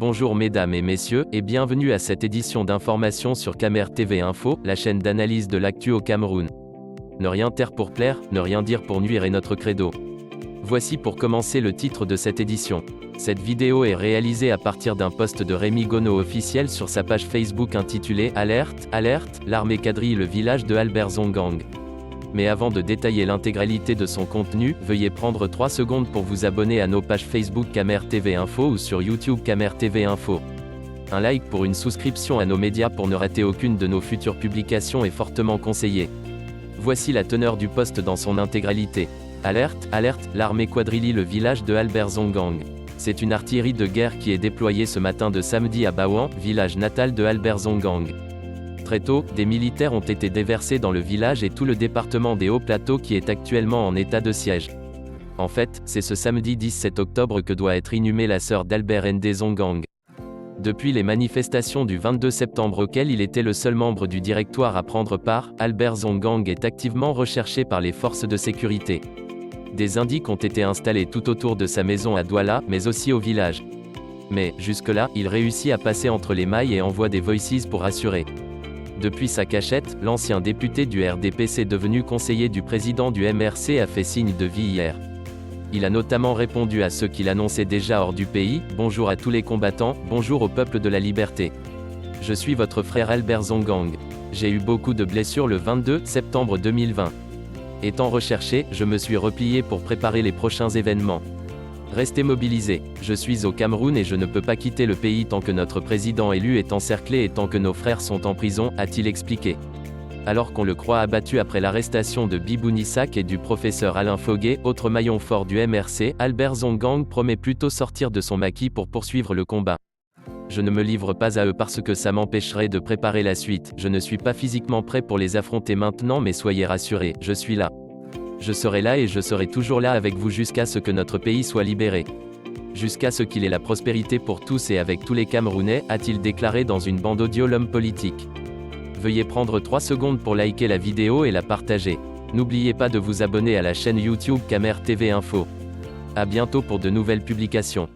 Bonjour mesdames et messieurs, et bienvenue à cette édition d'information sur Camer TV Info, la chaîne d'analyse de l'actu au Cameroun. Ne rien taire pour plaire, ne rien dire pour nuire est notre credo. Voici pour commencer le titre de cette édition. Cette vidéo est réalisée à partir d'un post de Rémi Gono officiel sur sa page Facebook intitulée « Alerte, alerte, l'armée quadrille le village de Albert Zongang ». Mais avant de détailler l'intégralité de son contenu, veuillez prendre 3 secondes pour vous abonner à nos pages Facebook Camer TV Info ou sur YouTube Camer TV Info. Un like pour une souscription à nos médias pour ne rater aucune de nos futures publications est fortement conseillé. Voici la teneur du post dans son intégralité. Alerte, alerte, l'armée quadrille le village de Albert Zongang. C'est une artillerie de guerre qui est déployée ce matin de samedi à Bawan, village natal de Albert Zongang. Très tôt, des militaires ont été déversés dans le village et tout le département des Hauts-Plateaux qui est actuellement en état de siège. En fait, c'est ce samedi 17 octobre que doit être inhumée la sœur d'Albert Ndé Zongang. Depuis les manifestations du 22 septembre auxquelles il était le seul membre du directoire à prendre part, Albert Zongang est activement recherché par les forces de sécurité. Des indices ont été installés tout autour de sa maison à Douala, mais aussi au village. Mais, jusque-là, il réussit à passer entre les mailles et envoie des voices pour assurer. Depuis sa cachette, l'ancien député du RDPC devenu conseiller du président du MRC a fait signe de vie hier. Il a notamment répondu à ceux qu'il annonçait déjà hors du pays, « Bonjour à tous les combattants, bonjour au peuple de la liberté. Je suis votre frère Albert Zongang. J'ai eu beaucoup de blessures le 22 septembre 2020. Étant recherché, je me suis replié pour préparer les prochains événements. Restez mobilisés. Je suis au Cameroun et je ne peux pas quitter le pays tant que notre président élu est encerclé et tant que nos frères sont en prison, a-t-il expliqué. Alors qu'on le croit abattu après l'arrestation de Bibou Nissak et du professeur Alain Foguet, autre maillon fort du MRC, Albert Zongang promet plutôt sortir de son maquis pour poursuivre le combat. Je ne me livre pas à eux parce que ça m'empêcherait de préparer la suite. Je ne suis pas physiquement prêt pour les affronter maintenant, mais soyez rassurés, je suis là. Je serai là et je serai toujours là avec vous jusqu'à ce que notre pays soit libéré. Jusqu'à ce qu'il ait la prospérité pour tous et avec tous les Camerounais, a-t-il déclaré dans une bande audio l'homme politique. Veuillez prendre 3 secondes pour liker la vidéo et la partager. N'oubliez pas de vous abonner à la chaîne YouTube Camer TV Info. À bientôt pour de nouvelles publications.